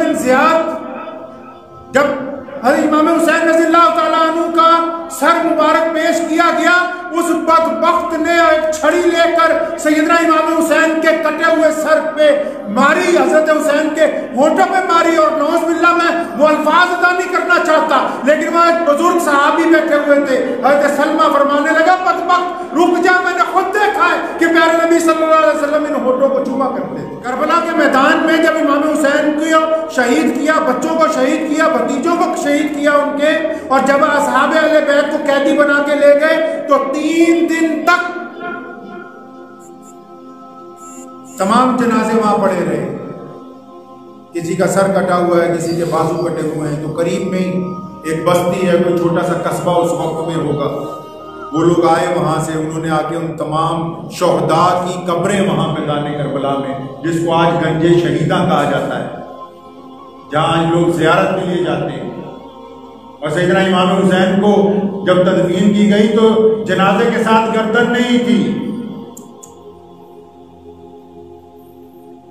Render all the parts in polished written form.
जंग ज़ियाद जब हज़रत इमाम हुसैन रज़ियल्लाहु ताला अन्हु का सर मुबारक पेश किया गया, उस बदबख्त ने एक छड़ी लेकर सैयदना इमाम हुसैन के कटे हुए सर पे मारी, हजरत हुसैन के होठों पे मारी। और नौज़ बिल्लाह में वो अल्फाज अदा नहीं करना चाहता, लेकिन वहाँ एक बुजुर्ग सहाबी बैठे हुए थे, हजरत सलमा फरमाने लगा, बदबख्त रुक जा, मैंने खुद देखा है कि प्यारे नबी सल्लल्लाहु अलैहि वसल्लम इन होठों को चूमा करते थे। करबला के मैदान में जब इमाम हुसैन को शहीद किया, बच्चों को शहीद किया, भतीजों को शहीद किया उनके, और जब असहाबे अहले बैत को कैदी बना के ले गए तो 3 दिन तक तमाम जनाजे वहां पड़े रहे। किसी का सर कटा हुआ है, किसी के बाजू कटे हुए हैं। तो करीब में ही एक बस्ती है, कोई छोटा सा कस्बा उस वक्त में होगा, वो लोग आए वहां से, उन्होंने आके उन तमाम शोहदा की कब्रें वहां पे दाने करबला में, जिसको आज गंजे शहीदा कहा जाता है, जहां आज लोग ज़ियारत के लिए जाते हैं। और सैयदना इमाम हुसैन को जब तदफीन की गई तो जनाजे के साथ गर्दन नहीं थी,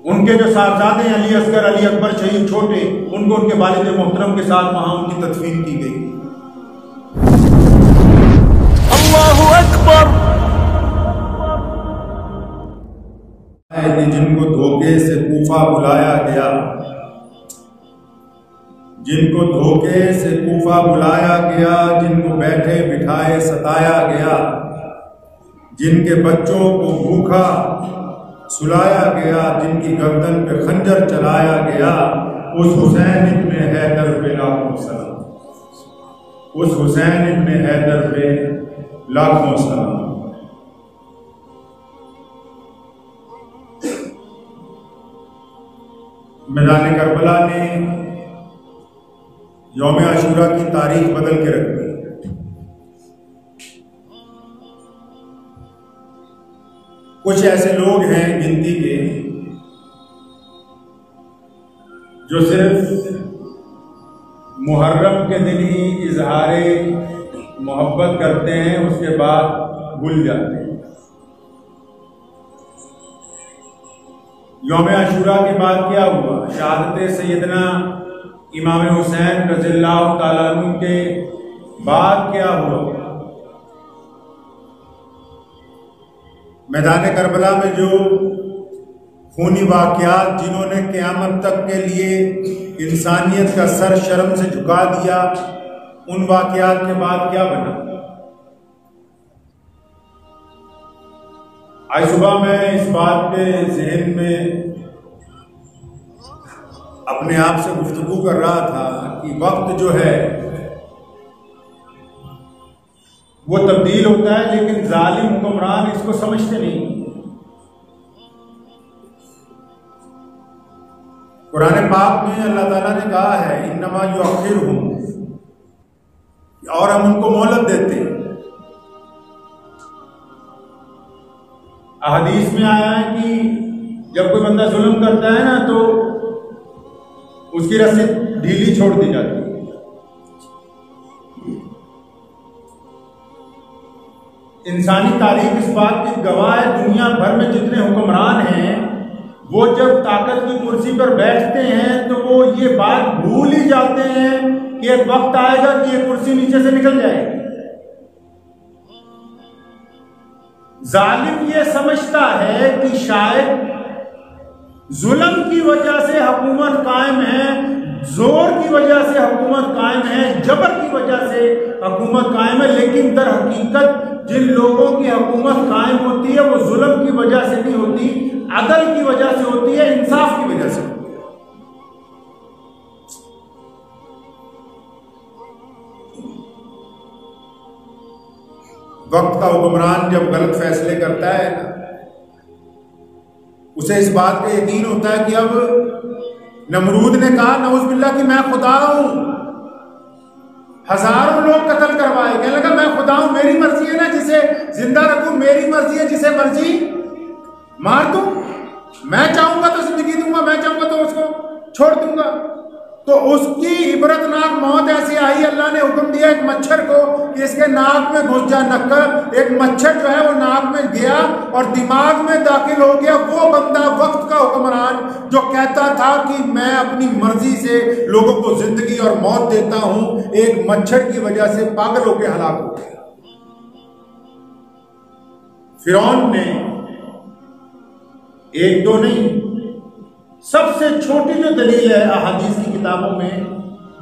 उनके जो साहबजादे अली असगर, अली अकबर शहीद छोटे, उनको उनके वालिद मोहतरम के साथ वहां उनकी तदफीन की गई। अल्लाहु अकबर। जिनको धोखे से कूफा बुलाया गया, जिनको धोखे से कूफा बुलाया गया, जिनको बैठे बिठाए सताया गया, जिनके बच्चों को भूखा सुलाया गया, जिनकी गर्दन पे खंजर चलाया गया, उस हुसैन इब्ने हैदर पे लाखों सलाम, उस हुसैन इब्ने हैदर पे लाखों सलाम। मैदान करबला ने यौम आशूरा की तारीख बदल के रख दी। कुछ ऐसे लोग हैं गिनती के जो सिर्फ मुहर्रम के दिन ही इजहारे मोहब्बत करते हैं, उसके बाद भूल जाते हैं। यौम आशूरा के बाद क्या हुआ? शहादत सैयदना इमाम हुसैन रज़ियल्लाहु ताला अन्हु के बाद क्या हुआ? मैदान करबला में जो खूनी वाक़यात जिन्होंने क़यामत तक के लिए इंसानियत का सर शर्म से झुका दिया, उन वाक़यात के बाद क्या बना? आज सुबह मैं इस बात पे ज़हन में अपने आप से गुफ्तगू कर रहा था कि वक्त जो है वो तब्दील होता है, लेकिन जालिम हुक्मरान इसको समझते नहीं। कुरान पाक में अल्लाह ताला ने कहा है इन्नमा युअख्खिरुहुम, और हम उनको मोहलत देते हैं। अहदीस में आया है कि जब कोई बंदा जुल्म करता है ना तो उसकी रस्सी ढीली छोड़ दी जाती है। इंसानी तारीख इस बात की गवाह है, दुनिया भर में जितने हुक्मरान हैं वो जब ताकत की कुर्सी पर बैठते हैं तो वो ये बात भूल ही जाते हैं कि एक वक्त आएगा कि ये कुर्सी नीचे से निकल जाएगी। जालिम ये समझता है कि शायद जुल्म की वजह से हुकूमत कायम है, जोर की वजह से हुकूमत कायम है, जबर की वजह से हुकूमत कायम है, लेकिन दर हकीकत जिन लोगों की हुकूमत कायम होती है वो जुल्म की वजह से नहीं होती, अदल की वजह से होती है, इंसाफ की वजह से होती है। वक्त का हुक्मरान जब गलत फैसले करता है उसे इस बात का यकीन होता है कि अब नमरूद ने कहा नऊज़ बिल्लाह कि मैं खुदा हूं, हजारों लोग कत्ल करवाए, कहने लगा मैं खुदा हूं, मेरी मर्जी है ना जिसे जिंदा रखूं, मेरी मर्जी है जिसे मर्जी मार दूं, मैं चाहूंगा तो जिंदगी दूंगा, मैं चाहूंगा तो उसको छोड़ दूंगा। तो उसकी इबरतनाक मौत ऐसी आई, अल्लाह ने हुक्म दिया एक मच्छर को कि इसके नाक में घुस जा नक्कर। एक मच्छर जो है वो नाक में गया और दिमाग में दाखिल हो गया। वो बंदा वक्त का हुक्मरान जो कहता था कि मैं अपनी मर्जी से लोगों को जिंदगी और मौत देता हूं, एक मच्छर की वजह से पागल होकर हलाक हो गया। फिरौन ने एक दो नहीं, सबसे छोटी जो दलील है अहादीस की किताबों में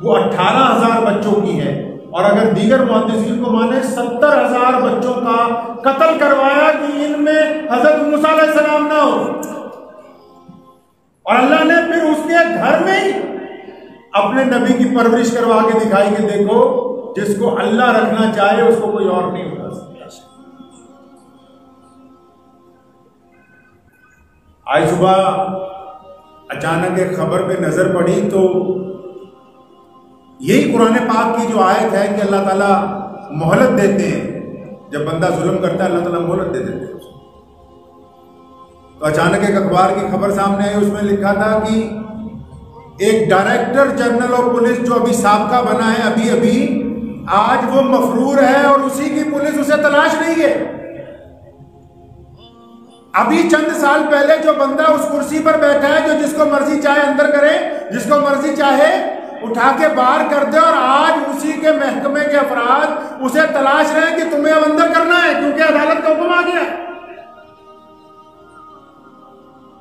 वो 18,000 बच्चों की है, और अगर दीगर मुहद्दिसीन को माने 70,000 बच्चों का कत्ल करवाया कि इनमें हजरत मूसा अलैहिस्सलाम ना हो। और अल्लाह ने फिर उसके घर में ही अपने नबी की परवरिश करवा के दिखाई कि देखो, जिसको अल्लाह रखना चाहे उसको कोई और नहीं उठा सकता। आज सुबह अचानक एक खबर पे नजर पड़ी तो यही कुरान पाक की जो आयत है कि अल्लाह ताला मोहलत देते हैं, जब बंदा जुल्म करता है अल्लाह ताला मोहलत दे देते हैं। तो अचानक एक अखबार की खबर सामने आई, उसमें लिखा था कि एक डायरेक्टर जनरल ऑफ पुलिस जो अभी साबका बना है, अभी अभी आज वो मफरूर है और उसी की पुलिस उसे तलाश रही है। अभी चंद साल पहले जो बंदा उस कुर्सी पर बैठा है, जो जिसको मर्जी चाहे अंदर करे, जिसको मर्जी चाहे उठा के बाहर कर दे, और आज उसी के महकमे के अफराद उसे तलाश रहे हैं कि तुम्हें अब अंदर करना है क्योंकि अदालत का हुक्म आ गया।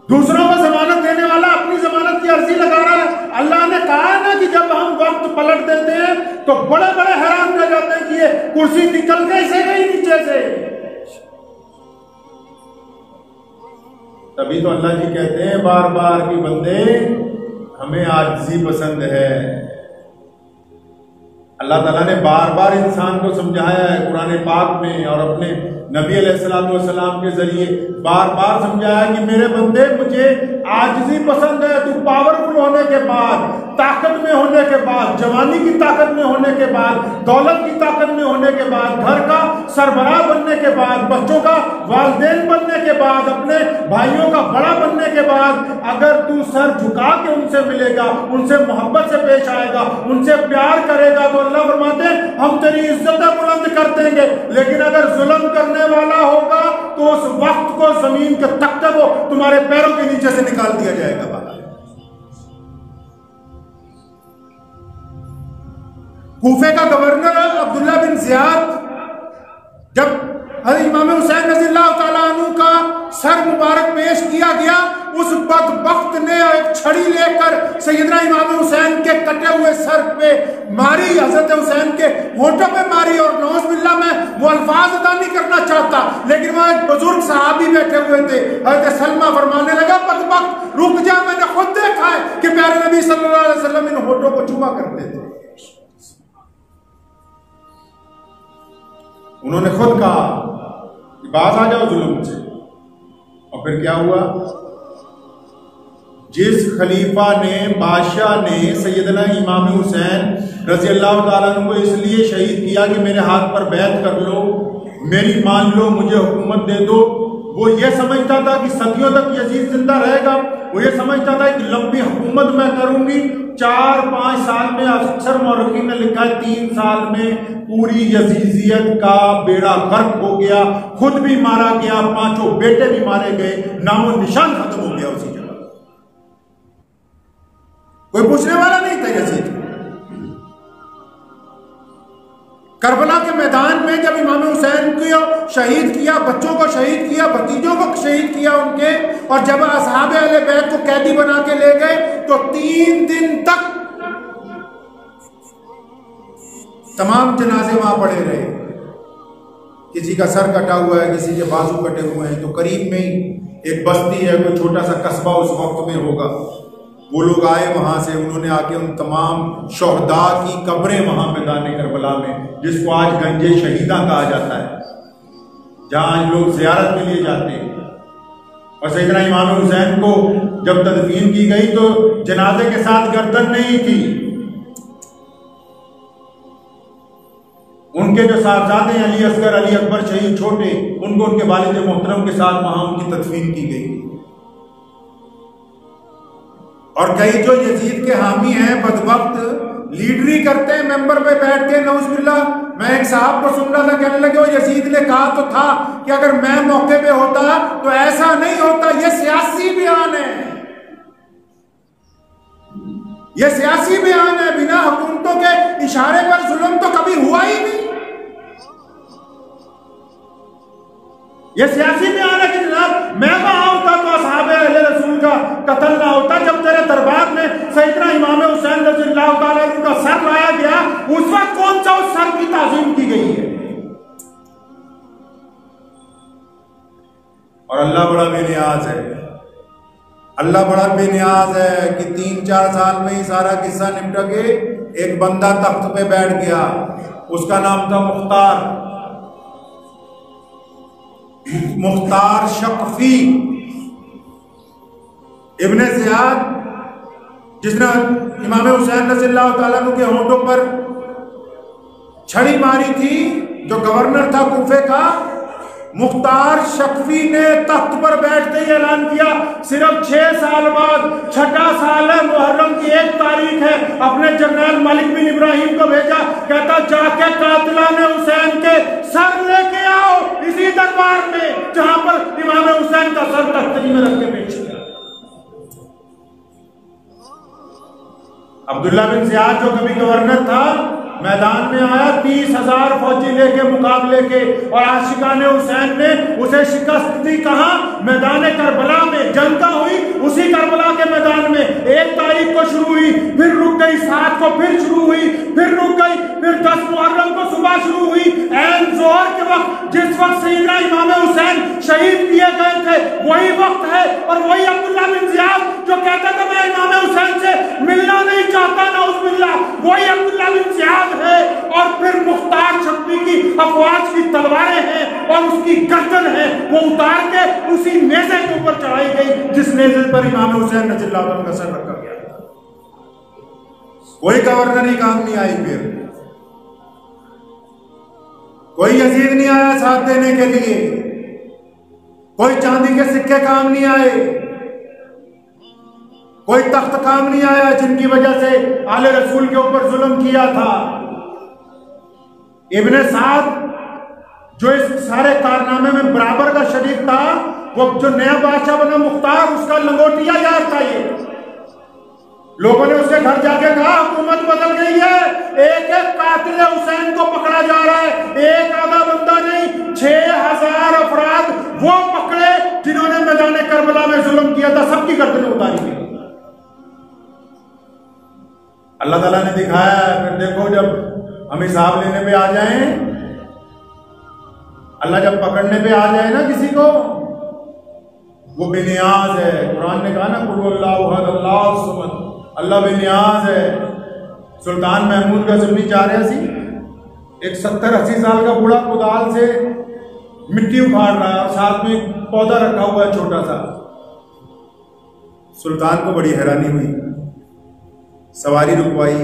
दूसरों को जमानत देने वाला अपनी जमानत की अर्जी लगा रहा है। अल्लाह ने कहा है ना कि जब हम वक्त पलट देते हैं तो बड़े बड़े हैरान रह जाते हैं कि ये कुर्सी निकल कैसे गई नीचे से। तभी तो अल्लाह जी कहते हैं बार बार कि बंदे हमें आजिज़ी पसंद है। अल्लाह ताला ने बार बार इंसान को समझाया है कुरान पाक में और अपने नबी अलैहिस्सलाम के जरिए बार बार समझाया कि मेरे बंदे मुझे आजिज़ी पसंद है। तू पावरफुल होने के बाद, ताकत में होने के बाद, जवानी की ताकत में होने के बाद, दौलत की ताकत में होने के बाद, घर का सरबराह बनने के बाद, बच्चों का वालिदैन बनने के बाद, अपने भाइयों का बड़ा बनने के बाद, अगर तू सर झुका के उनसे मिलेगा, उनसे मोहब्बत से पेश आएगा, उनसे प्यार करेगा, तो अल्लाह फरमाते हैं हम तेरी इज्जतें बुलंद कर देंगे। लेकिन अगर जुल्म करने वाला होगा तो उस वक्त को जमीन के तख्ते को तुम्हारे पैरों के नीचे से निकाल दिया जाएगा। कूफे का गवर्नर अब्दुल्ला बिन ज़ियाद जब हज़रत इमाम हुसैन रज़ियल्लाहु ताला अन्हु का सर मुबारक पेश किया गया, उस बदबख्त ने एक छड़ी लेकर सैयदना इमाम हुसैन के कटे हुए सर पे मारी, हजरत हुसैन के होठों पे मारी। और नौज़ बिल्लाह में वो अल्फाज अदा नहीं करना चाहता, लेकिन वहां एक बुजुर्ग सहाबी बैठे हुए थे, हजरत सलमा फरमाने लगा बदबख्त रुक जा, मैंने खुद देखा है कि प्यारे नबी सल्लल्लाहु अलैहि वसल्लम इन होठों को चूमा करते थे। उन्होंने खुद कहा कि बाज आ जाओ जुल्म से। और फिर क्या हुआ? जिस खलीफा ने, बादशाह ने सैयदना इमाम हुसैन रज़ी अल्लाह ताला अन्हु को इसलिए शहीद किया कि मेरे हाथ पर बैत कर लो, मेरी मान लो, मुझे हुकूमत दे दो, वो ये समझता था कि सदियों तक यजीद जिंदा रहेगा। वो ये समझता था कि लंबी हुकूमत मैं करूंगी। 4-5 साल में, अक्सर मौरखीन ने लिखा है 3 साल में पूरी यजीदियत का बेड़ा गर्क हो गया, खुद भी मारा गया, 5 बेटे भी मारे गए, नामो निशान खत्म हो गया उसी जगह। कोई पूछने वाला नहीं था यजीद। करबला के मैदान में जब इमाम हुसैन को शहीद किया, बच्चों को शहीद किया, भतीजों को शहीद किया उनके, और जब असहाबे अहले बैत को कैदी बना के ले गए तो 3 दिन तक तमाम जनाजे वहां पड़े रहे। किसी का सर कटा हुआ है, किसी के बाजू कटे हुए हैं। तो करीब में ही एक बस्ती है, कोई छोटा सा कस्बा उस वक्त में होगा, वो लोग आए वहां से, उन्होंने आके उन तमाम शोहदा की कब्रें वहां मैदान करबला में, जिसको आज गंजे शहीदा कहा जाता है, जहां आज लोग ज़ियारत के लिए जाते हैं। और सैयदना इमाम हुसैन को जब तदफीन की गई तो जनाजे के साथ गर्दन नहीं थी। उनके जो साहबजादे अली असगर, अली अकबर शहीद छोटे, उनको उनके वालिद मोहतरम के साथ वहां उनकी तदफीन की गई। और कई जो यजीद के हामी हैं बदबख्त लीडरी करते हैं मेंबर पे बैठ के, नौजुबिल्लाह। मैं एक साहब को सुन रहा था, कहने लगे वो यजीद ने कहा तो था कि अगर मैं मौके पे होता तो ऐसा नहीं होता। ये सियासी बयान है, ये सियासी बयान है। बिना हुकूमतों के इशारे पर जुल्म तो कभी हुआ ही नहीं। ये सियासी बयान है कि जनाब मैं वहां होता तो असहाबे अहले रसूल का कत्ल ना होता। जब तेरे दरबार में सैयदना इमाम हुसैन रज़ियल्लाहु ताला अन्हु का सर लाया गया, उस वक्त कौन सा उस सर की ताज़ीम की गई है। और अल्लाह बड़ा बेनियाज है, अल्लाह बड़ा बेनियाज है कि 3-4 साल में ही सारा किस्सा निपटा के एक बंदा तख्त पे बैठ गया। उसका नाम था मुख्तार शकफी इब्ने ज़ियाद, जिसने इमाम हुसैन रज़ियल्लाहु ताला अन्हु के होंठों पर छड़ी मारी थी, जो गवर्नर था कूफे का। मुख्तार शकफी ने तख्त पर बैठते ही ऐलान किया, सिर्फ 6 साल बाद, 6ठा साल है, मुहर्रम की 1 तारीख है, अपने जनरल मलिक बिन इब्राहिम को भेजा, कहता जाके कातिलाने हुसैन के सर लेके आओ इसी दरबार में जहां पर इमाम हुसैन का सर तख्तरी में रख के पेश किया। अब्दुल्ला बिन ज़ियाद जो कभी गवर्नर था, मैदान में आया 30,000 फौजी लेके मुकाबले के, और आशिकाने हुसैन ने उसे शिकस्त दी। कहां? मैदान करबला में। जंग का हुई उसी करबला के मैदान में। 1 तारीख को शुरू हुई, फिर रुक गई, 7 को फिर शुरू हुई, फिर रुक गई, फिर 10 मुहर्रम को सुबह शुरू हुई। ऐन जोहर के वक्त, जिस वक्त सैयदना इमाम हुसैन शहीद किए गए थे, वही वक्त है। और वही अब्दुल्ला बिन ज़ियाद जो कहता था मैं इमाम हुसैन से मिलना नहीं चाहता, नाउज़ुबिल्लाह, वही अब्दुल्ला बिन ज़ियाद है। और फिर मुख्तार शकफी की अफवाज की तलवारें हैं और उसकी गर्दन है, वो उतार के उसी नेज़े के ऊपर चढ़ाई गई जिस नेज़े पर इमाम हुसैन रज़ियल्लाहु अन्हु का सर रखा गया। कोई गवर्नर ही काम नहीं आई, फिर कोई यजीद नहीं आया साथ देने के लिए, कोई चांदी के सिक्के काम नहीं आए, कोई तख्त काम नहीं आया जिनकी वजह से आले रसूल के ऊपर जुल्म किया था। इब्ने साद जो इस सारे कारनामे में बराबर का शरीक था, वो जो नया बादशाह बना मुख्तार, उसका लंगोटिया यार था। ये लोगों ने उसके घर जाके कहा हुकूमत बदल गई है, एक एक कातिल हुसैन को पकड़ा जा रहा है, एक आधा बंदा नहीं, 6000 अफराद वो पकड़े जिन्होंने मैदान करबला में जुल्म किया था, सबकी गर्दनें उतारी गई। अल्लाह ताला ने दिखाया है। फिर देखो जब हम हिसाब लेने पे आ जाएं, अल्लाह जब पकड़ने पे आ जाए ना किसी को, वो बेनियाज है। कुरान ने कहा ना कुल अल्लाहु अहद अल्लाहु समद, अल्लाह बेनियाज है। सुल्तान महमूद गज़नवी 84, एक 70-80 साल का बूढ़ा कुदाल से मिट्टी उखाड़ रहा है और साथ में एक पौधा रखा हुआ है छोटा सा। सुल्तान को बड़ी हैरानी हुई, सवारी रुकवाई,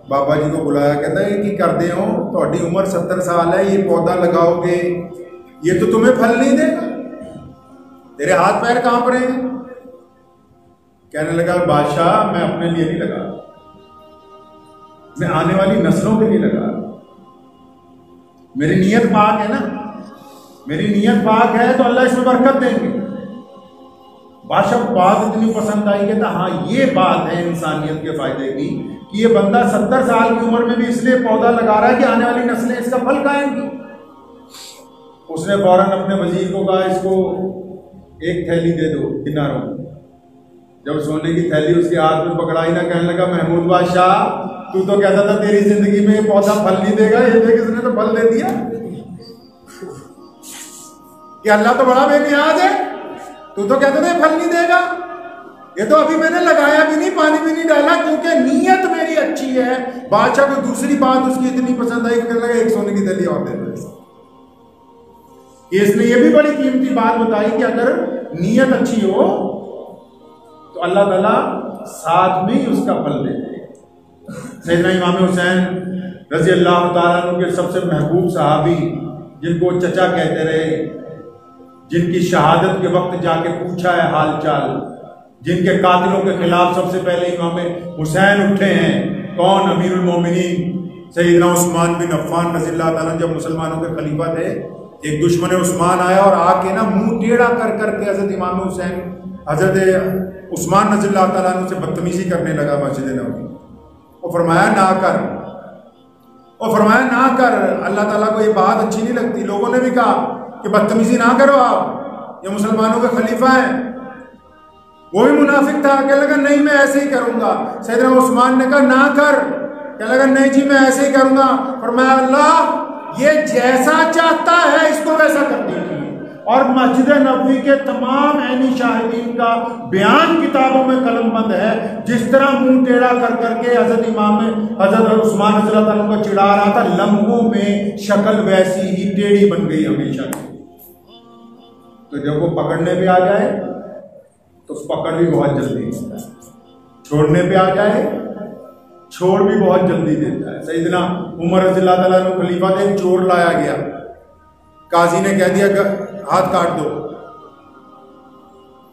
बाबा जी को बुलाया, कहता है कि कर दे हो, थोड़ी उम्र 70 साल है, ये पौधा लगाओगे ये तो तुम्हें फल नहीं देगा, तेरे हाथ पैर कांप रहे हैं। कहने लगा बादशाह मैं अपने लिए नहीं लगा, मैं आने वाली नस्लों के लिए लगा, मेरी नीयत पाक है ना, मेरी नीयत पाक है तो अल्लाह इसमें बरकत देंगे। बादशाह बात इतनी पसंद आई, कहता हाँ ये बात है इंसानियत के फायदे की कि ये बंदा 70 साल की उम्र में भी इसलिए पौधा लगा रहा है कि आने वाली नस्लें इसका फल खाएंगी। उसने फौरन अपने वजीर को कहा इसको एक थैली दे दो किनारों। जब सोने की थैली उसके हाथ में पकड़ाई ना, कहने लगा महमूद बादशाह तू तो कहता था तेरी जिंदगी में ये पौधा फल नहीं देगा, ये देख इसने तो फल दे दिया। कि अल्लाह तो बड़ा बेनियाज है, तू तो कहता था फल नहीं देगा, ये तो अभी मैंने लगाया भी नहीं, पानी भी नहीं डाला, क्योंकि नीयत मेरी अच्छी है। बादशाह को दूसरी बात उसकी इतनी पसंद आई, कहने लगा एक सोने की थैली और दे दो। इसने ये भी बड़ी कीमती बात बताई कि अगर नीयत अच्छी हो तो अल्लाह ताला साथ में ही उसका फल देते। सैयदना इमाम हुसैन रजी अल्लाह ताला अन्हु के सबसे महबूब सहाबी, जिनको चचा कहते रहे, जिनकी शहादत के वक्त जाके पूछा है हाल चाल, जिनके कातिलों के खिलाफ सबसे पहले इमाम हुसैन उठे हैं। कौन? अमीरुल मोमिनीन सैयदना उस्मान बिन अफ़्फ़ान रज़ियल्लाहु ताला। जब मुसलमानों के खलीफा थे, एक दुश्मन उस्मान आया और आके ना मुंह टेढ़ा कर करके हजरत इमाम हुसैन हजरत उस्मान रज़ियल्लाहु ताला से बदतमीजी करने लगा मस्जिद नबवी। और फरमाया ना कर, और फरमाया ना कर, अल्लाह ताला को ये बात अच्छी नहीं लगती। लोगों ने भी कहा कि बदतमीजी ना करो आप, ये मुसलमानों के खलीफा हैं। वो भी मुनाफिक था, कहने लगा नहीं मैं ऐसे ही करूंगा। सैयदना उस्मान ने कहा ना कर, कहने लगा नहीं जी मैं ऐसे ही करूंगा। फरमाया अल्लाह ये जैसा चाहता है इसको वैसा कर दीजिए। और मस्जिद नबवी के तमाम ऐनी शाहिदीन का बयान किताबों में कलमबंद है। जिस तरह मुंह टेढ़ा कर करके हजरत इमाम हजरत उस्मान रज़ियल्लाहु ताला को चिढ़ा रहा था, लम्हों में शक्ल वैसी ही टेढ़ी बन गई हमेशा। तो जब वो पकड़ने पे आ जाए तो पकड़ भी बहुत जल्दी देता है, छोड़ने पे आ जाए छोड़ भी बहुत जल्दी देता है। सैयदना उमर रज़ियल्लाहु ताला अन्हु खलीफा थे, चोर लाया गया, काजी ने कह दिया हाथ काट दो।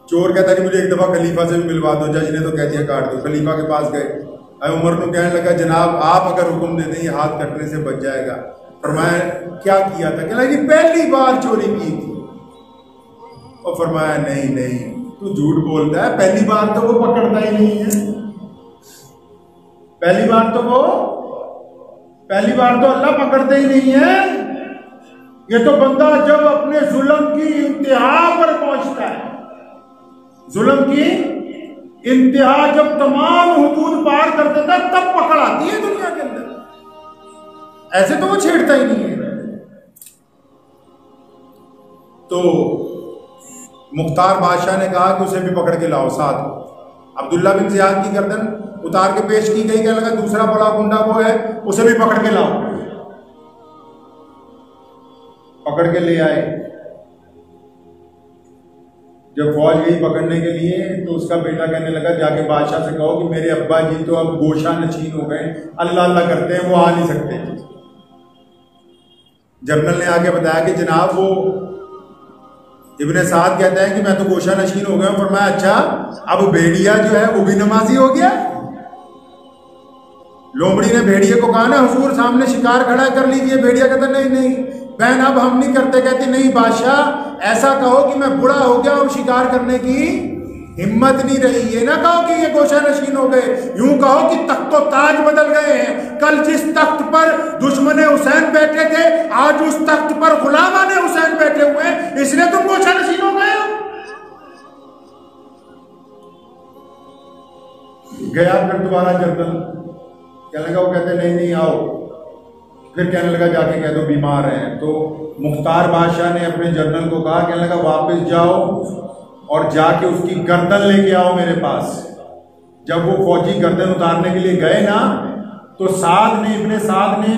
चोर कहता कि मुझे एक दफा खलीफा से भी मिलवा दो, जज ने तो कह दिया काट दो। खलीफा के पास गए, उमर को कहने लगा जनाब आप अगर हुक्म दे दें ये हाथ कटने से बच जाएगा। फरमाया क्या किया था? कहला कि पहली बार चोरी की थी। और फरमाया नहीं नहीं तू झूठ बोलता है, पहली बार तो वो पकड़ता ही नहीं है, पहली बार तो अल्लाह पकड़ते ही नहीं है। ये तो बंदा जब अपने जुल्म की इंतहा पर पहुंचता है, जुल्म की इंतहा जब तमाम हुदूद पार कर देता है तब पकड़ आती है दुनिया के अंदर, ऐसे तो वो छेड़ता ही नहीं है। तो मुख्तार बादशाह ने कहा कि उसे भी पकड़ के लाओ साथ। अब्दुल्ला बिन ज़ियाद की गर्दन उतार के पेश की गई, क्या लगा दूसरा बड़ा गुंडा वो है उसे भी पकड़ के लाओ। पकड़ के ले आए। जब फौज गई पकड़ने के लिए तो उसका बेटा कहने लगा जाके बादशाह से कहो कि मेरे अब्बा जी तो अब गोशा नशीन हो गए, अल्लाह अल्लाह करते हैं, वो आ नहीं सकते। जनरल ने आके बताया कि जनाब वो इब्ने साद कहता है कि मैं तो गोशा नशीन हो गया। फरमाया अच्छा अब भेड़िया जो है वो भी नमाजी हो गया। लोमड़ी ने भेड़िए को कहा ना हुजूर सामने शिकार खड़ा कर लीजिए। भेड़िया कहता नहीं नहीं बहन अब हम नहीं करते। कहती नहीं बादशाह ऐसा कहो कि मैं बूढ़ा हो गया और शिकार करने की हिम्मत नहीं रही। ये ना कहो कि ये गोशा नशीन हो गए, यूं कहो कि तख्तो ताज बदल गए हैं। कल जिस तख्त पर दुश्मन हुसैन बैठे थे आज उस तख्त पर गुलामान हुसैन बैठे हुए हैं, इसलिए तुम गोशा नशीन हो गए। गया फिर दोबारा जनरल कहने लगा, वो कहते नहीं नहीं आओ। फिर कहने लगा जाके कह दो बीमार हैं। तो मुख्तार बादशाह ने अपने जनरल को कहा, कहने लगा वापस जाओ और जाके उसकी गर्दन लेके आओ मेरे पास। जब वो फौजी गर्दन उतारने के लिए गए ना तो इब्ने साद ने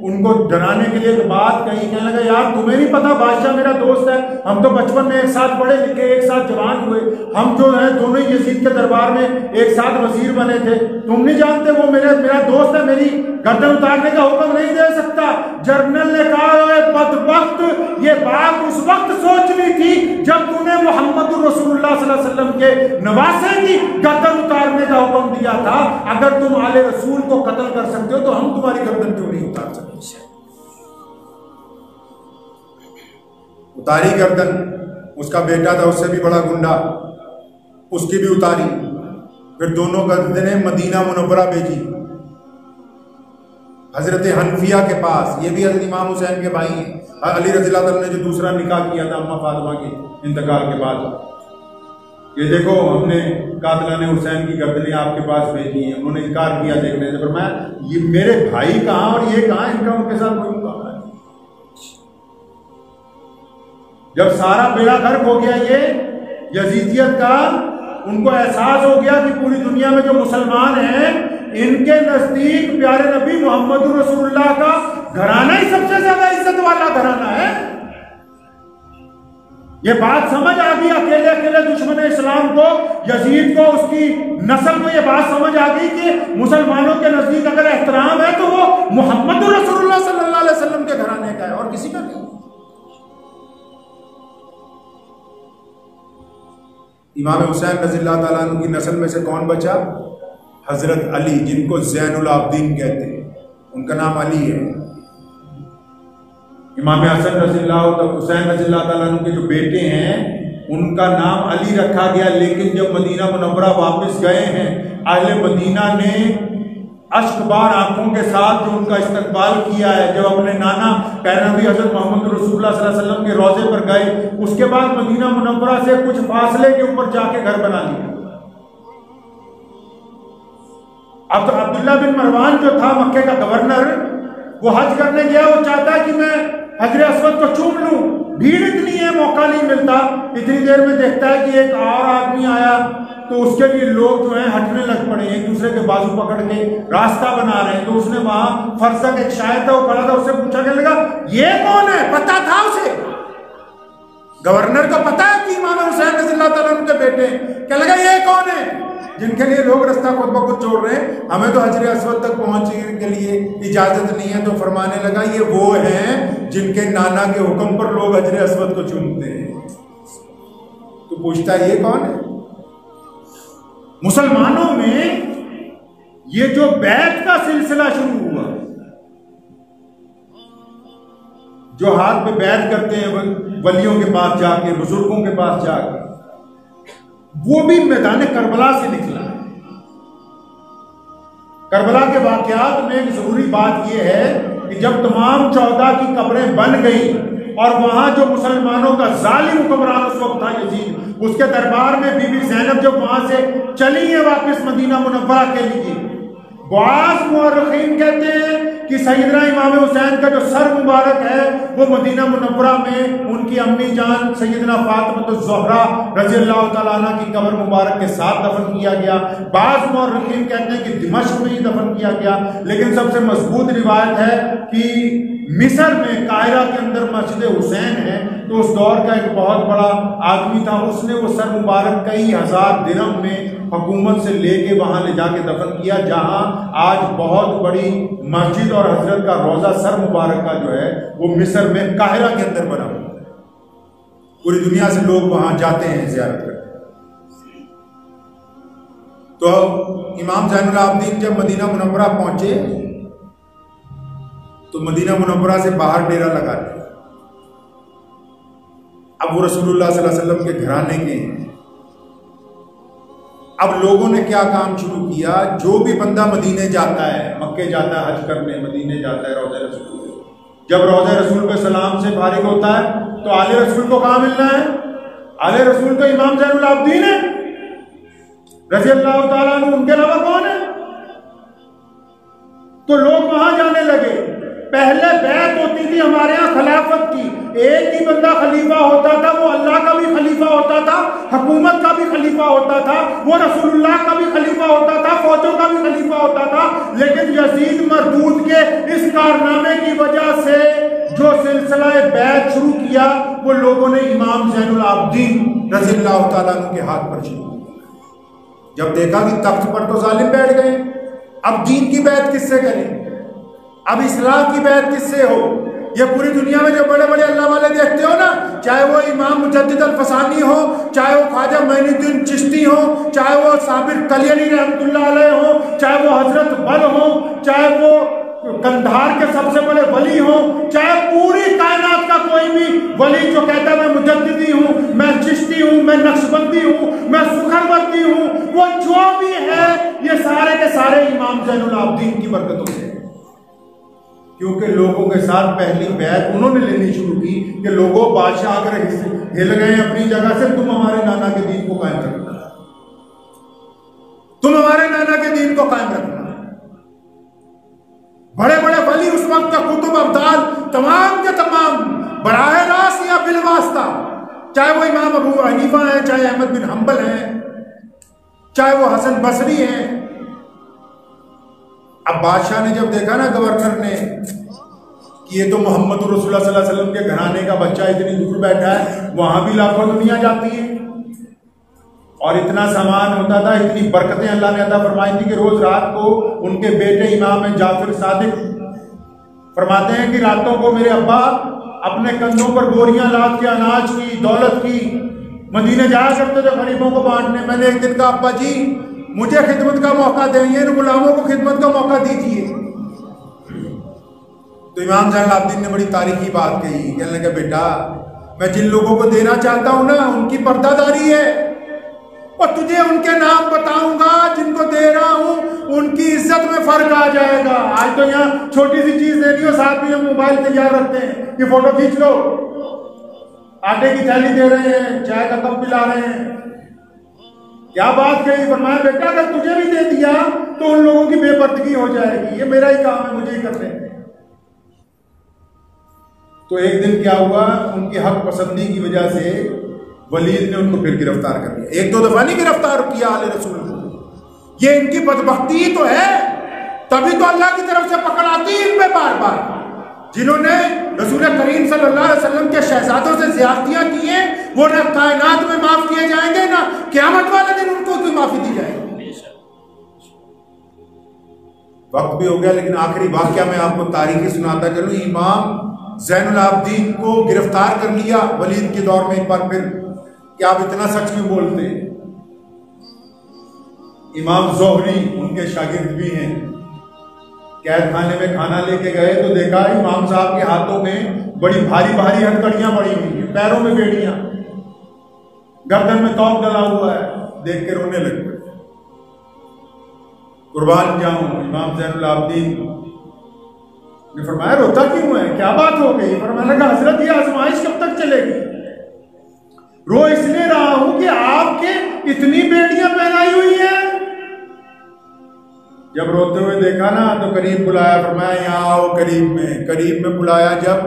उनको डराने के लिए एक बात कही। कहने लगा यार तुम्हें नहीं पता बादशाह मेरा दोस्त है, हम तो बचपन में एक साथ पढ़े लिखे एक साथ जवान हुए, हम जो है दोनों ही यजीद के दरबार में एक साथ वजीर बने थे। तुम नहीं जानते वो मेरा दोस्त है, मेरी गर्दन उतारने का हुक्म नहीं दे सकता। जनरल ने कहा बदबख्त ये बात उस वक्त सोचनी थी जब तूने मोहम्मद रसूलुल्लाह सल्लल्लाहु अलैहि वसल्लम के नवासे की गर्दन उतारने का हुक्म दिया था। अगर तुम आले रसूल को कत्ल कर सकते हो तो हम तुम्हारी गर्दन क्यों नहीं उतार सकते? उतारी गर्दन। उसका बेटा था उससे भी बड़ा गुंडा, उसकी भी उतारी। फिर दोनों गर्दनें मदीना मुनव्वरा भेजी हजरत हनफिया के पास। ये भी हजरत इमाम हुसैन के भाई हैं। अली रज़ियल्लाहु अन्हु ने जो दूसरा निकाह किया था अम्मा फातिमा के इंतकाल के बाद, ये देखो हमने कातिलाने हुसैन की गर्दनें आपके पास भेजी हैं। उन्होंने इनकार किया देखने से। पर मैं ये मेरे भाई कहाँ और ये कहाँ, इनका उनके साथ कोई मुकाबला नहीं। जब सारा बेड़ा गर्क हो गया ये यजीदियत का, उनको एहसास हो गया कि पूरी दुनिया में जो मुसलमान हैं इनके नजदीक प्यारे नबी मोहम्मद रसूलुल्लाह का घराना ही सबसे ज्यादा इज्जत वाला घराना है। ये बात समझ आ गई अकेले अकेले दुश्मन इस्लाम को, यजीद को, उसकी नस्ल को ये बात समझ आ गई कि मुसलमानों के नजदीक अगर एहतराम है तो वो मोहम्मद रसूलुल्लाह सल्लल्लाहु अलैहि वसल्लम के घराने का है और किसी का नहीं। इमाम हुसैन रज़ियल्लाहु ताला अन्हु की नस्ल में से कौन बचा? हजरत अली, जिनको ज़ैनुल आबिदीन कहते हैं, उनका नाम अली है। इमाम हसन रज़ियल्लाहु हुसैन रज़ियल्लाहु ताला अन्हु के जो बेटे हैं उनका नाम अली रखा गया। लेकिन जब मदीना मुनव्वरा वापस गए हैं, अहले मदीना ने अश्कबार आंखों के साथ जो उनका इस्तकबाल किया है, जब अपने नाना पैरवी हज़रत मोहम्मद रसूलुल्लाह सल्लल्लाहु अलैहि वसल्लम के रोजे पर गए, उसके बाद मदीना मुनव्वरा से कुछ फासले के ऊपर जाके घर बना लिया। अब तो अब्दुल्ला बिन मरवान जो था मक्के का गवर्नर, वो हज करने गया, वो चाहता है कि मैं हजर अस्वद को चूम लूं, भीड़ इतनी है मौका नहीं मिलता। इतनी देर में देखता है कि एक और आदमी आया, तो उसके लिए लोग जो हैं हटने लग पड़े, एक दूसरे के बाजू पकड़ के रास्ता बना रहे हैं। तो उसने वहां फरसक एक शायर था, वो खड़ा था, उससे पूछा, कहने लगा ये कौन है? पता था उसे, गवर्नर को पता है कि इमाम हुसैन रज़ियल्लाहु ताला अन्हु के बेटे हैं। कहने लगा ये कौन है जिनके लिए लोग रास्ता खुद ब खुद छोड़ रहे हैं, हमें तो हजर अस्वद तक पहुंचने के लिए इजाजत नहीं है। तो फरमाने लगा ये वो हैं जिनके नाना के हुक्म पर लोग हजर अस्वद को चूमते हैं। तो पूछता है ये कौन है? मुसलमानों में ये जो बैत का सिलसिला शुरू हुआ, जो हाथ पे बैत करते हैं वलियों के पास जाके, बुजुर्गों के पास जाके, वो भी मैदान करबला से निकला। करबला के वाकयात में एक जरूरी बात यह है कि जब तमाम 14 की कब्रें बन गई और वहां जो मुसलमानों का जालिम हुक्मरान उस वक्त था यजीद, उसके दरबार में बीबी ज़ैनब जब वहां से चली है वापस मदीना मुनव्वरा के लिए, बाज़ मुअर्रिखीन कहते हैं कि सैयदना इमाम हुसैन का जो सर मुबारक है वो मदीना मुनव्वरा में उनकी अम्मी जान सैयदना फातिमा ज़हरा रज़ियल्लाहु ताला अन्हा की कब्र मुबारक के साथ दफन किया गया। बाज़ मुअर्रिखीन कहते हैं कि दिमश्क में ही दफन किया गया। लेकिन सबसे मजबूत रिवायत है कि मिस्र में कायरा के अंदर मस्जिद हुसैन है, तो उस दौर का एक बहुत बड़ा आदमी था, उसने वो सर मुबारक कई हजार दिरहम में हुकूमत से लेके वहां ले जाके दफन किया, जहां आज बहुत बड़ी मस्जिद और हजरत का रोजा सर मुबारक का जो है वो मिस्र में काहिरा के अंदर बना हुआ है। पूरी दुनिया से लोग वहां जाते हैं ज़ियारत करते। तो इमाम ज़ैनुल आबिदीन जब मदीना मुनव्वरा पहुंचे तो मदीना मुनव्वरा से बाहर डेरा लगा लिया। अब वो रसूलुल्लाह सल्लल्लाहु अलैहि वसल्लम के घराने के हैं। अब लोगों ने क्या काम शुरू किया, जो भी बंदा मदीने जाता है, मक्के जाता है हज करने, मदीने जाता है रोज़े रसूल, जब रोज़े रसूल पे सलाम से फारिग होता है तो आले रसूल को कहाँ मिलना है? आले रसूल तो इमाम ज़ैनुल आबिदीन है रज़ियल्लाहु ताला अन्हु, उनके अलावा कौन है? तो लोग वहां जाने लगे। पहले बैत होती थी हमारे यहाँ खिलाफत की, एक ही बंदा खलीफा होता था, वो अल्लाह का भी खलीफा होता था, हुकूमत का भी खलीफा होता था, वो रसूलुल्लाह का भी खलीफा होता था, फौजों का भी खलीफा होता था। लेकिन यजीद मरदूद के इस कारनामे की वजह से जो सिलसिला बैत शुरू किया वो लोगों ने इमाम ज़ैनुल आबिदीन रज़ियल्लाहु ताला अन्हु के हाथ पर शुरू किया। जब देखा कि तख्त पर तो जालिम बैठ गए, अब दीन की बैत किससे करें, अब इस्लाम की बैत किससे हो? ये पूरी दुनिया में जो बड़े बड़े अल्लाह वाले देखते हो ना, चाहे वो इमाम मुजद्दिद अल-फसानी हो, चाहे वो ख्वाजा मोइनुद्दीन चिश्ती हो, चाहे वो साबिर कलियनी रहमतुल्लाह अलैह हो, चाहे वो हजरत बल हो, चाहे वो कंधार के सबसे बड़े वली हो, चाहे पूरी कायनात का कोई भी वली जो कहता है मैं मुजद्दिदी हूँ, मैं चिश्ती हूँ, मैं नक्शबंदी हूँ, मैं सुखरवर्दी हूँ, वो जो भी है ये सारे के सारे इमाम ज़ैनुल आबिदीन की बरकतों से। क्योंकि लोगों के साथ पहली बैत उन्होंने लेनी शुरू की कि लोगों बादशाह अगर हिल गए अपनी जगह से, तुम हमारे नाना के दीन को कायम रखना, तुम हमारे नाना के दीन को कायम रखना। बड़े बड़े वली उस वक्त का कुतुब अब्दाल तमाम के तमाम बराह रास्त या बिलवास्ता, चाहे वो इमाम अबू हनीफा है, चाहे अहमद बिन हंबल है, चाहे वो हसन बसरी है। अब बादशाह ने जब देखा ना, गवर्नर ने, कि ये तो मोहम्मद रसूलुल्लाह सल्लल्लाहु अलैहि वसल्लम के घराने का बच्चा इतनी दूर बैठा है, वहां भी लाखों दुनिया जाती है और इतना सामान होता था, इतनी बरकतें अल्लाह ने अता फरमाई थी कि रोज रात को उनके बेटे इमाम जाफर सादिक फरमाते हैं कि रातों को मेरे अब्बा अपने कंधों पर बोरियां लाद के अनाज की, दौलत की मदीने जाया करते थे गरीबों को बांटने। मैंने एक दिन कहा अब्बा जी मुझे खिदमत का मौका दें, इन गुलामों को खिदमत का मौका दीजिए। तो इमाम ज़ैनुल आबिदीन ने बड़ी तारीखी बात कही, कहने लगे बेटा मैं जिन लोगों को देना चाहता हूं ना उनकी पर्दादारी है, और तुझे उनके नाम बताऊंगा जिनको दे रहा हूं उनकी इज्जत में फर्क आ जाएगा। आज तो यहाँ छोटी सी चीज देनी हो साथ में हम मोबाइल तैयार रखते हैं कि फोटो खींच लो, आटे की थैली दे रहे हैं, चाय का कप पिला रहे हैं। क्या बात कही, फरमाया बेटा अगर तुझे भी दे दिया तो उन लोगों की बेपर्दगी हो जाएगी, ये मेरा ही काम है, मुझे ही करने हैं। तो एक दिन क्या हुआ, उनकी हक पसंदी की वजह से वलीद ने उनको फिर गिरफ्तार कर लिया। एक दो दफा नहीं गिरफ्तार किया आले रसूल को, ये इनकी बदबख्ती ही तो है, तभी तो अल्लाह की तरफ से पकड़ आती है इनमें बार बार। जिन्होंने रसूल करीम सल्लल्लाहु अलैहि वसल्लम के शहजादों से ज्यादतियां की हैं वो ना कायनात में माफ किए जाएंगे ना क़यामत वाले दिन उनको कोई माफी दी जाएगी। वक्त भी हो गया लेकिन आखिरी वाकया मैं आपको तारीखी सुनाता चलूं। इमाम ज़ैनुल आबिदीन को गिरफ्तार कर लिया वलीद के दौर में एक बार फिर, क्या आप इतना सच में बोलते हैं। इमाम ज़ोहरी उनके शागिर्द भी हैं, कैद खाने में खाना लेके गए तो देखा इमाम साहब के हाथों में बड़ी भारी भारी हथकड़ियां पड़ी हुई हैं, पैरों में बेड़ियां, गर्दन में तौक डला हुआ है, देख के रोने लग पड़े। कुर्बान जाऊं, इमाम ज़ैनुल आबिदीन ने फरमाया रोता क्यों है, क्या बात हो गई। फरमाने लगा हजरत ये आजमाइश कब तक चलेगी। रो इसलिए रहा हूं कि आपके इतनी बेड़ियां पहनाई हुई हैं। जब रोते हुए देखा ना तो करीब बुलाया, फरमाया यहाँ आओ करीब में बुलाया। जब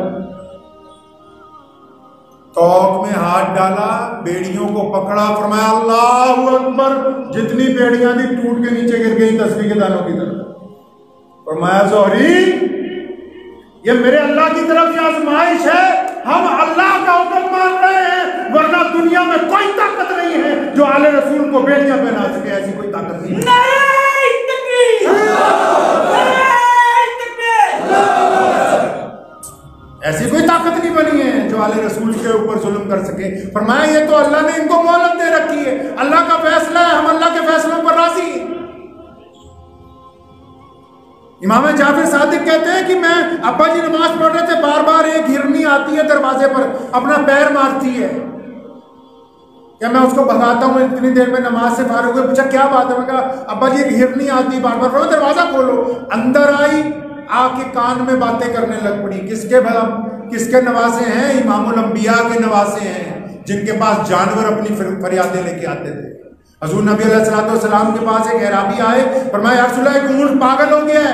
तौक में हाथ डाला, बेड़ियों को पकड़ा, फरमाया अल्लाहु अकबर, जितनी बेड़ियां थी टूट के नीचे गिर गई तस्बीह के दानों की तरफ। फरमाया ज़ोहरी ये मेरे अल्लाह की तरफ से आजमाइश है, हम अल्लाह का हुक्म मान रहे हैं, वरना दुनिया में कोई ताकत नहीं है जो आले रसूल को बेड़ियां पहना सके, ऐसी कोई ताकत नहीं है। ऐसी कोई ताकत नहीं बनी है जो आले रसूल के ऊपर जुल्म कर सके। फरमाया ये तो अल्लाह ने इनको मोहलत दे रखी है, अल्लाह का फैसला है, हम अल्लाह के फैसलों पर राजी हैं। इमाम जाफर सादिक कहते हैं कि मैं अब्बा जी नमाज पढ़ रहे थे, बार बार एक हिरनी आती है दरवाजे पर, अपना पैर मारती है, क्या मैं उसको भगाता हूँ। इतनी देर में नमाज से फारूक हुए, पूछा क्या बात है, मैं कहा अब्बा जी एक हिरनी आती है बार बार, दरवाजा खोलो। अंदर आई, आके कान में बातें करने लग पड़ी। किसके नवासे हैं, इमामुल अंबिया के नवासे हैं, जिनके पास जानवर अपनी फरियादें लेके आते थे। हजूर नबी अलैहिस्सलाम के पास एक अराबी आए, फरमाया या रसूल अल्लाह, एक ऊंट पागल हो गया है,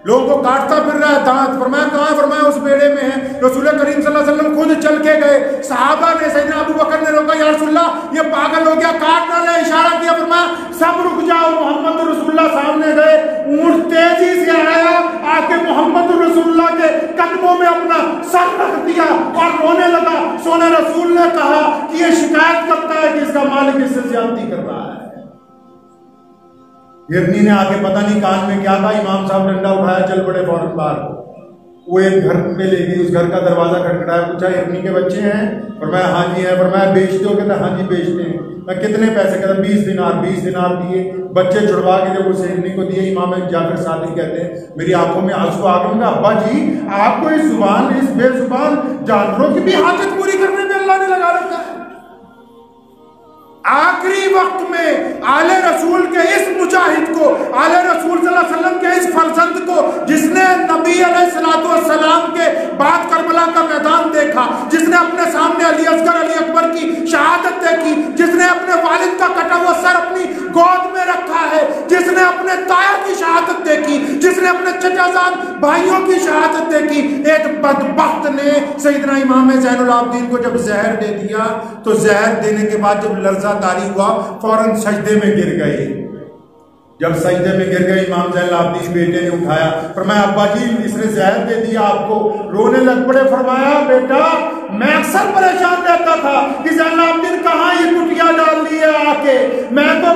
लोगों को काटता फिर रहा है, दांत। फरमाया कहाँ है, फरमाया उस बेड़े में है। रसूल करीम सल्लल्लाहु अलैहि वसल्लम खुद चल के गए, सहाबा ने, सैयदना अबू बकर ने रोका, या रसूल अल्लाह ये पागल हो गया, काट ना ले, इशारा किया, फरमाया सब रुक जाओ। मोहम्मद रसूलुल्लाह सामने गए, ऊंट तेजी से आया, आके मोहम्मद रसूलुल्लाह के कदमों में अपना सर रख दिया और रोने लगा। सोने रसूल ने कहा कि ये शिकायत करता है कि इसका मालिक इससे ज्यादती कर रहा है। हिरनी ने आके पता नहीं कान में क्या था, इमाम साहब डंडा उठाया, चल पड़े फौरन बाहर। वो एक घर में ले गई, उस घर का दरवाजा खटखटाया, पूछा हिरनी के बच्चे हैं, फरमाया हाँ जी है। फरमाया बेचते हो, कहता हाँ जी बेचते हैं। मैं कितने पैसे, कहता 20 दिनार दिए। बच्चे छुड़वा के जब उस हिरनी को दिए, इमाम जाफर सादिक कहते हैं मेरी आंखों में आंसू आ गए। अब्बा जी आपको इस जुबान, इस बेजुबान जानवरों की भी हाजत पूरी करने में अल्लाह ने लगा रखा है। आखिरी वक्त में आले रसूल के इस मुजाहिद को, आले रसूल सल्लल्लाहु अलैहि वसल्लम के इस फर्जंद को, जिसने नबी अलैहिस्सलातु वस्सलाम के बाद करबला का मैदान देखा, जिसने अपने सामने अली असगर अली अकबर की शहादत देखी, जिसने अपने वालिद का कटा हुआ सर अपनी गोद में रखा है, जिसने अपने ताया की शहादत देखी, जिसने अपने चचाजाद भाइयों की शहादत देखी, एक बदबख्त ने सैयदना इमाम ज़ैनुल आबिदीन को जब जहर दे दिया, तो जहर देने के बाद जब लर्जा तारी हुआ, फौरन सजदे में गिर गए। जब सजदे में गिर गए, इमाम ज़ैनुल आबिदीन बेटे ने उठाया, फरमाया अब्बा जी इसने जहर दे दिया आपको। रोने लग पड़े। फरमाया बेटा मैं अक्सर परेशान रहता था कि ज़ैनुल आबिदीन कहाँ ये कुटिया डाल दी है आके, मैं तो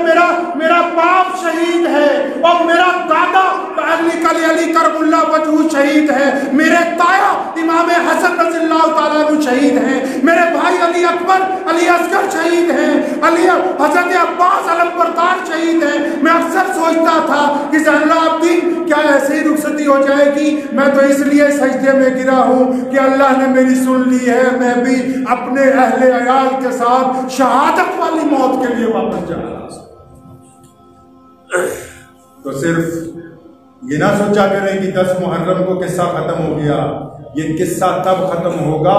मेरा बाप शहीद है और मेरा दादा अली का अली अली करबुल्ला वजहू शहीद है, मेरे ताया इमाम हसन रज़ियल्लाहु ताला अन्हु शहीद हैं, मेरे भाई अली अकबर अली असगर शहीद हैं, अली हज़रत अब्बास अलमबरदार शहीद हैं। मैं अक्सर सोचता था कि ज़ैनुलाब्दीन क्या ऐसे ही रुखसती हो जाएगी? मैं तो इसलिए सजदे में गिरा हूँ कि अल्लाह ने मेरी सुन ली है, मैं भी अपने अहले अयाल के साथ शहादत वाली मौत के लिए वापस जा रहा हूँ। तो सिर्फ ये ना सोचा करें कि 10 मुहर्रम को किस्सा खत्म हो गया। ये किस्सा तब खत्म होगा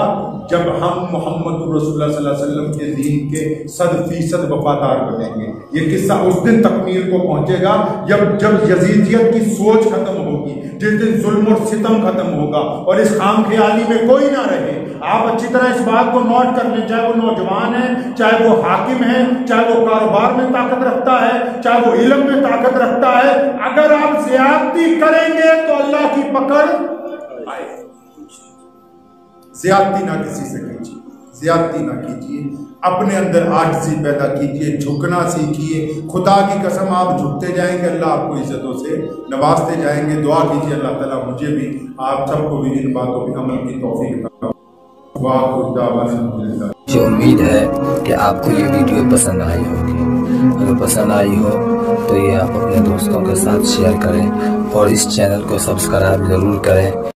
जब हम मोहम्मद रसूलुल्लाह सल्लल्लाहु अलैहि वसल्लम के दीन के 100% वफादार बनेंगे। ये किस्सा उस दिन तकमील को पहुंचेगा जब यजीदियत की सोच खत्म होगी, जिस दिन जुल्म और सितम खत्म होगा और इस खाम ख्याली में कोई ना रहे। आप अच्छी तरह इस बात को नोट कर लें, चाहे वो नौजवान है, चाहे वो हाकिम है, चाहे वो कारोबार में ताकत रखता है, चाहे वो इल्म में ताकत रखता है, अगर आप ज़्यादती करेंगे तो अल्लाह की पकड़ आए। ज़्यादती ना किसी से कीजिए, ज़्यादती ना कीजिए, अपने अंदर आजिज़ी पैदा कीजिए, झुकना सीखिए। खुदा की कसम आप झुकते जाएंगे, अल्लाह आपको इज्जतों से नवाजते जाएंगे। दुआ कीजिए अल्लाह ताला मुझे भी आप सबको भी इन बातों पर अमल की तौफीक अता। मुझे उम्मीद है कि आपको ये वीडियो पसंद आई होगी। अगर पसंद आई हो तो ये आप अपने दोस्तों के साथ शेयर करें और इस चैनल को सब्सक्राइब ज़रूर करें।